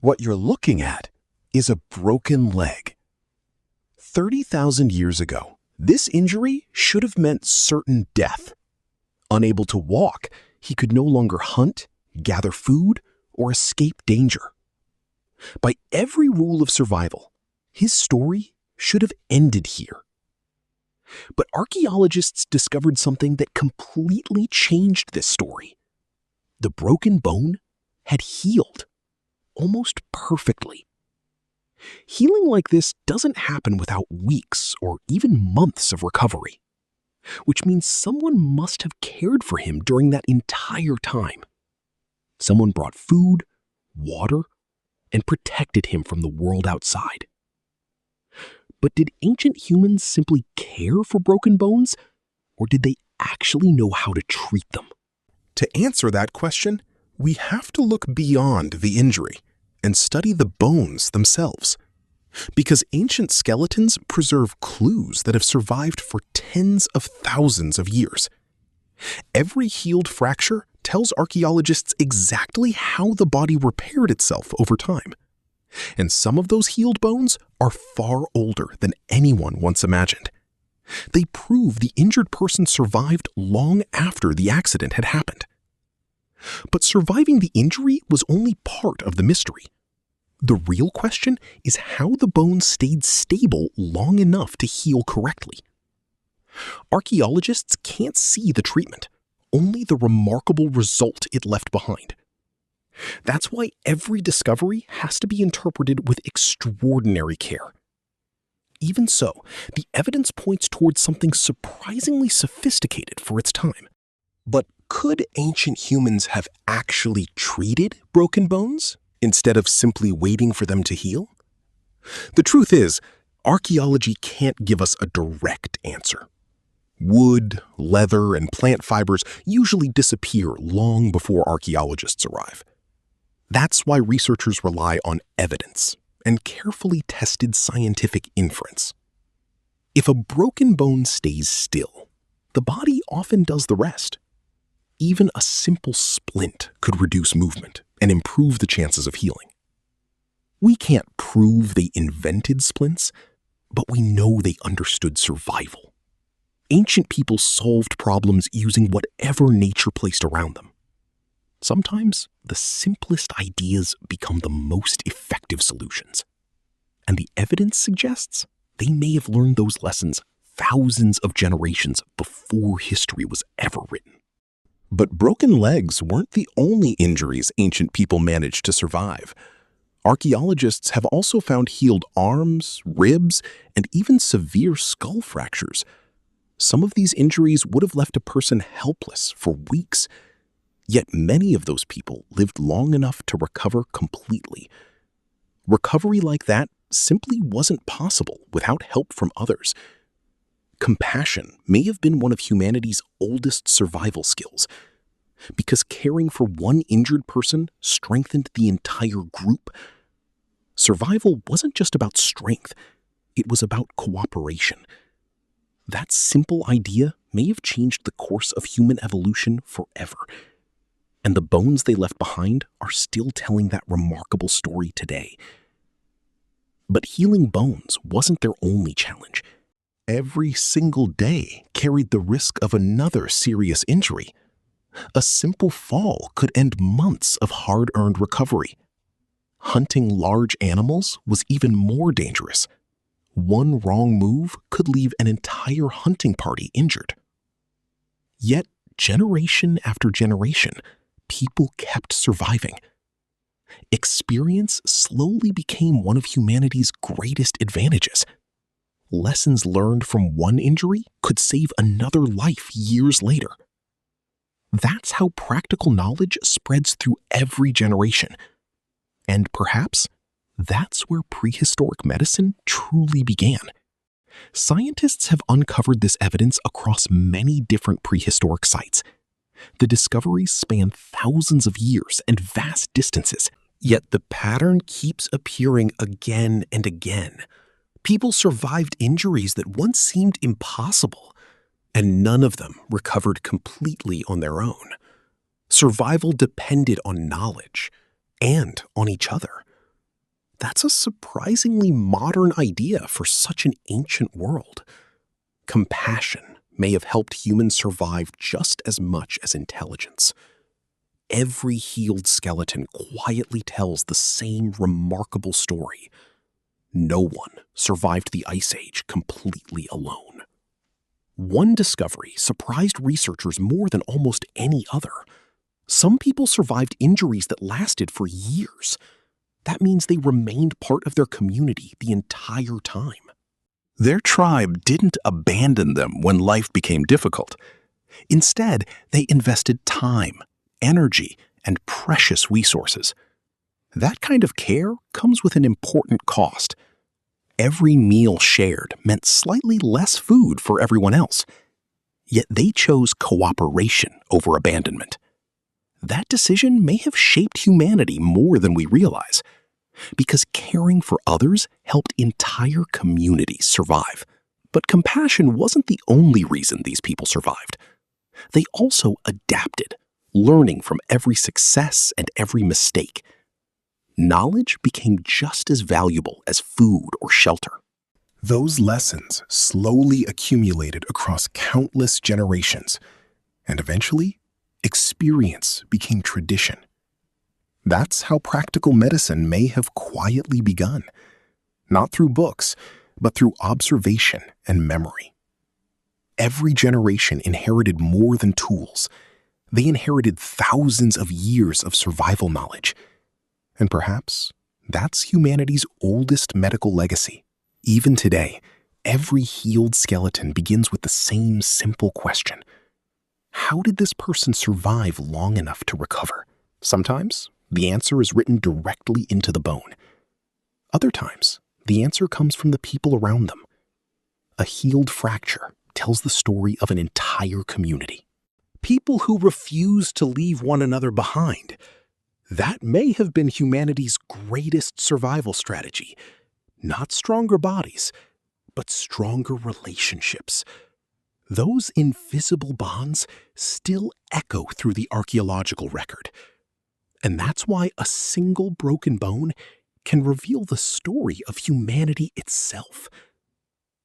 What you're looking at is a broken leg. 30,000 years ago, this injury should have meant certain death. Unable to walk, he could no longer hunt, gather food, or escape danger. By every rule of survival, his story should have ended here. But archaeologists discovered something that completely changed this story. The broken bone had healed, almost perfectly. Healing like this doesn't happen without weeks or even months of recovery, which means someone must have cared for him during that entire time. Someone brought food, water, and protected him from the world outside. But did ancient humans simply care for broken bones, or did they actually know how to treat them? To answer that question, we have to look beyond the injury and study the bones themselves. Because ancient skeletons preserve clues that have survived for tens of thousands of years. Every healed fracture tells archaeologists exactly how the body repaired itself over time. And some of those healed bones are far older than anyone once imagined. They prove the injured person survived long after the accident had happened. But surviving the injury was only part of the mystery. The real question is how the bones stayed stable long enough to heal correctly. Archaeologists can't see the treatment, only the remarkable result it left behind. That's why every discovery has to be interpreted with extraordinary care. Even so, the evidence points towards something surprisingly sophisticated for its time. But could ancient humans have actually treated broken bones instead of simply waiting for them to heal? The truth is, archaeology can't give us a direct answer. Wood, leather, and plant fibers usually disappear long before archaeologists arrive. That's why researchers rely on evidence and carefully tested scientific inference. If a broken bone stays still, the body often does the rest. Even a simple splint could reduce movement and improve the chances of healing. We can't prove they invented splints, but we know they understood survival. Ancient people solved problems using whatever nature placed around them. Sometimes the simplest ideas become the most effective solutions. And the evidence suggests they may have learned those lessons thousands of generations before history was ever written. But broken legs weren't the only injuries ancient people managed to survive. Archaeologists have also found healed arms, ribs, and even severe skull fractures. Some of these injuries would have left a person helpless for weeks. Yet many of those people lived long enough to recover completely. Recovery like that simply wasn't possible without help from others. Compassion may have been one of humanity's oldest survival skills, because caring for one injured person strengthened the entire group. Survival wasn't just about strength, it was about cooperation. That simple idea may have changed the course of human evolution forever. And the bones they left behind are still telling that remarkable story today. But healing bones wasn't their only challenge. Every single day carried the risk of another serious injury. A simple fall could end months of hard-earned recovery. Hunting large animals was even more dangerous. One wrong move could leave an entire hunting party injured. Yet, generation after generation, people kept surviving. Experience slowly became one of humanity's greatest advantages. Lessons learned from one injury could save another life years later. That's how practical knowledge spreads through every generation. And perhaps that's where prehistoric medicine truly began. Scientists have uncovered this evidence across many different prehistoric sites. The discoveries span thousands of years and vast distances, yet the pattern keeps appearing again and again. People survived injuries that once seemed impossible, and none of them recovered completely on their own. Survival depended on knowledge and on each other. That's a surprisingly modern idea for such an ancient world. Compassion may have helped humans survive just as much as intelligence. Every healed skeleton quietly tells the same remarkable story. No one survived the Ice Age completely alone. One discovery surprised researchers more than almost any other. Some people survived injuries that lasted for years. That means they remained part of their community the entire time. Their tribe didn't abandon them when life became difficult. Instead, they invested time, energy, and precious resources. That kind of care comes with an important cost. Every meal shared meant slightly less food for everyone else. Yet they chose cooperation over abandonment. That decision may have shaped humanity more than we realize, because caring for others helped entire communities survive. But compassion wasn't the only reason these people survived. They also adapted, learning from every success and every mistake. Knowledge became just as valuable as food or shelter. Those lessons slowly accumulated across countless generations, and eventually, experience became tradition. That's how practical medicine may have quietly begun, not through books, but through observation and memory. Every generation inherited more than tools. They inherited thousands of years of survival knowledge. And perhaps that's humanity's oldest medical legacy. Even today, every healed skeleton begins with the same simple question. How did this person survive long enough to recover? Sometimes, the answer is written directly into the bone. Other times, the answer comes from the people around them. A healed fracture tells the story of an entire community. People who refuse to leave one another behind. That may have been humanity's greatest survival strategy. Not stronger bodies, but stronger relationships. Those invisible bonds still echo through the archaeological record. And that's why a single broken bone can reveal the story of humanity itself.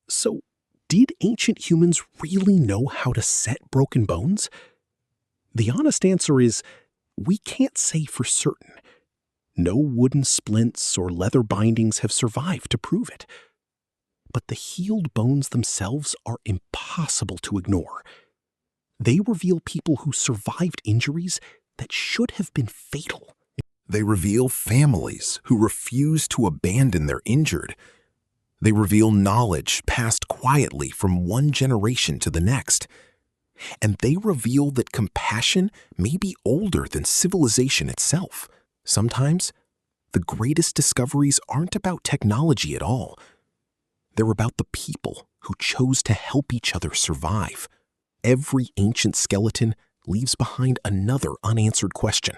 So, did ancient humans really know how to set broken bones? The honest answer is, we can't say for certain. No wooden splints or leather bindings have survived to prove it. But the healed bones themselves are impossible to ignore. They reveal people who survived injuries that should have been fatal. They reveal families who refuse to abandon their injured. They reveal knowledge passed quietly from one generation to the next. And they reveal that compassion may be older than civilization itself. Sometimes, the greatest discoveries aren't about technology at all. They're about the people who chose to help each other survive. Every ancient skeleton leaves behind another unanswered question.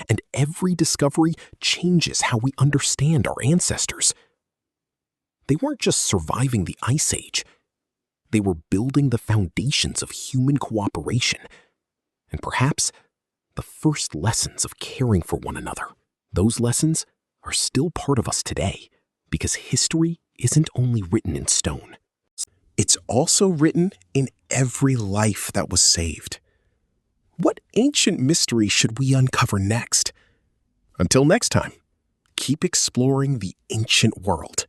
And every discovery changes how we understand our ancestors. They weren't just surviving the Ice Age. They were building the foundations of human cooperation, and perhaps the first lessons of caring for one another. Those lessons are still part of us today, because history isn't only written in stone. It's also written in every life that was saved. What ancient mystery should we uncover next? Until next time, keep exploring the ancient world.